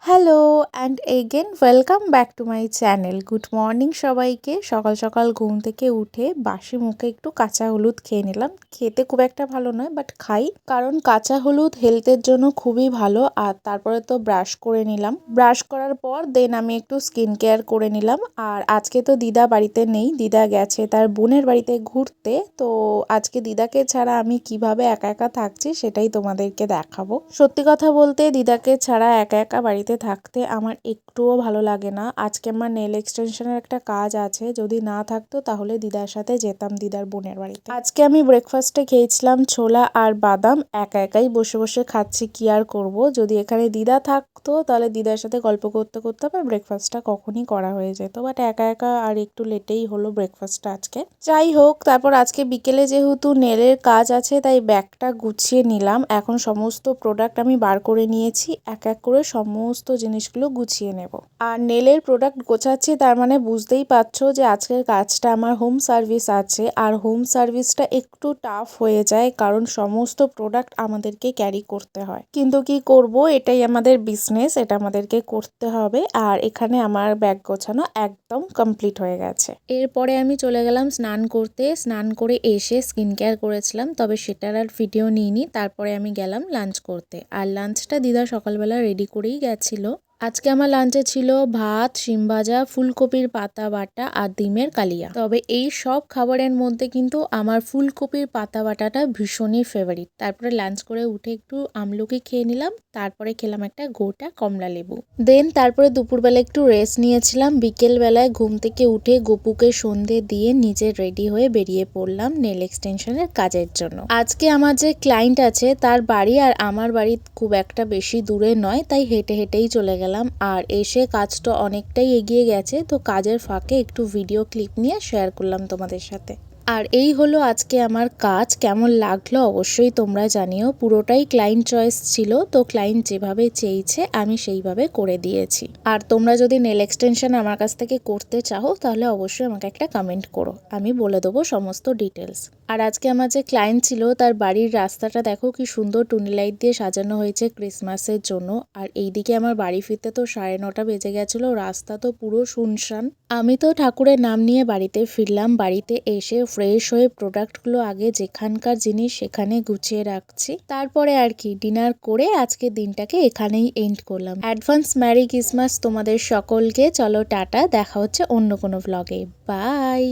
Hello and again welcome back to my channel. Good morning সবাইকে। সকাল সকাল ঘুম থেকে উঠে বাসি মুখে একটু কাঁচা হলুদ খেয়ে নিলাম। খেতে খুব একটা ভালো নয়, বাট খাই, কারণ কাঁচা হলুদ হেলথের জন্য খুবই ভালো। আর তারপরে তো ব্রাশ করে নিলাম। ব্রাশ করার পর দেন আমি একটু স্কিন কেয়ার করে নিলাম। আর আজকে তো দিদা বাড়িতে নেই, দিদা গেছে তার বোনের বাড়িতে ঘুরতে। তো আজকে দিদাকে ছাড়া আমি কিভাবে একা একা থাকছি সেটাই তোমাদেরকে দেখাবো। সত্যি কথা বলতে দিদাকে ছাড়া একা একা বাড়িতে থাকতে আমার একটুও ভালো লাগে না। আজকে আমার নেল এক্সটেনশনের একটা কাজ আছে, যদি না থাকতো তাহলে দিদার সাথে যেতাম দিদার বোনের বাড়িতে। আজকে আমি ব্রেকফাস্টে খেয়েছিলাম ছোলা আর বাদাম। একা একাই বসে বসে খাচ্ছি, কি আর করবো। যদি এখানে দিদা থাকতো তাহলে দিদার সাথে গল্প করতে করতে আমার ব্রেকফাস্টটা কখনই করা হয়ে যেত, বাট একা একা আর একটু লেটেই হলো ব্রেকফাস্টটা আজকে। যাই হোক, তারপর আজকে বিকেলে যেহেতু নেলের কাজ আছে তাই ব্যাগটা গুছিয়ে নিলাম। এখন সমস্ত প্রোডাক্ট আমি বার করে নিয়েছি, এক এক করে সমস্ত জিনিসগুলো গুছিয়ে নেব। আর নেলের প্রোডাক্ট গোছাচ্ছি, তার মানে বুঝতেই পারছো যে আজকের কাজটা আমার হোম সার্ভিস আছে। আর হোম সার্ভিসটা একটু টাফ হয়ে যায়, কারণ সমস্ত প্রোডাক্ট আমাদেরকে ক্যারি করতে হয়। কিন্তু কি করব, এটাই আমাদের বিজনেস, এটা আমাদেরকে করতে হবে। আর এখানে আমার ব্যাগ গোছানো একদম কমপ্লিট হয়ে গেছে। এরপরে আমি চলে গেলাম স্নান করতে। স্নান করে এসে স্কিন কেয়ার করেছিলাম, তবে সেটার আর ভিডিও নিইনি। তারপরে আমি গেলাম লাঞ্চ করতে। আর লাঞ্চটা দিদা সকালবেলা রেডি করেই গেছিল। আজকে আমার লাঞ্চে ছিল ভাত, শিম ভাজা, ফুলকপির পাতা বাটা আর ডিমের কালিয়া। তবে এই সব খাবারের মধ্যে কিন্তু আমার ফুলকপির পাতা বাটাটা ভীষণই ফেভারিট। তারপরে লাঞ্চ করে উঠে একটু আমলকি খেয়ে নিলাম, তারপরে খেলাম একটা গোটা কমলা লেবু। দেন তারপরে দুপুরবেলা একটু রেস্ট নিয়েছিলাম। বিকেল বেলায় ঘুম থেকে উঠে গপুকে সন্ধে দিয়ে নিজে রেডি হয়ে বেরিয়ে পড়লাম নেল এক্সটেনশনের কাজের জন্য। আজকে আমার যে ক্লায়েন্ট আছে তার বাড়ি আর আমার বাড়ি খুব একটা বেশি দূরে নয়, তাই হেঁটে হেঁটেই চলে গেলাম। আর এসে কাজটা অনেকটাই এগিয়ে গেছে, তো কাজের ফাঁকে একটু ভিডিও ক্লিপ নিয়ে শেয়ার করলাম তোমাদের সাথে। আর এই হলো আজকে আমার কাজ। কেমন লাগলো অবশ্যই তোমরা জানিও। পুরোটাই ক্লায়েন্ট চয়েস ছিল, তো ক্লায়েন্ট যেভাবে চেয়েছে আমি সেইভাবে করে দিয়েছি। আর তোমরা যদি নেল এক্সটেনশন আমার কাছ থেকে করতে চাও তাহলে অবশ্যই আমাকে একটা কমেন্ট করো, আমি বলে দেবো সমস্ত ডিটেলস। আর আজকে আমার যে ক্লায়েন্ট ছিল তার বাড়ির রাস্তাটা দেখো কি সুন্দর টুনি লাইট দিয়ে সাজানো হয়েছে ক্রিসমাসের জন্য। আর এইদিকে আমার বাড়ি ফিরতে তো 9:30 বেজে গেছিলো, রাস্তা তো পুরো শুনশান। আমি তো ঠাকুরের নাম নিয়ে বাড়িতে ফিরলাম। বাড়িতে এসে ফ্রেশ হয়ে প্রোডাক্টগুলো আগে যেখানকার জিনিস সেখানে গুছিয়ে রাখছি, তারপরে আর কি ডিনার করে আজকে দিনটাকে এখানেই এন্ড করলাম। অ্যাডভান্স ম্যারি ক্রিসমাস তোমাদের সকলকে। চলো টাটা, দেখা হচ্ছে অন্য কোনো ভ্লগে। বাই।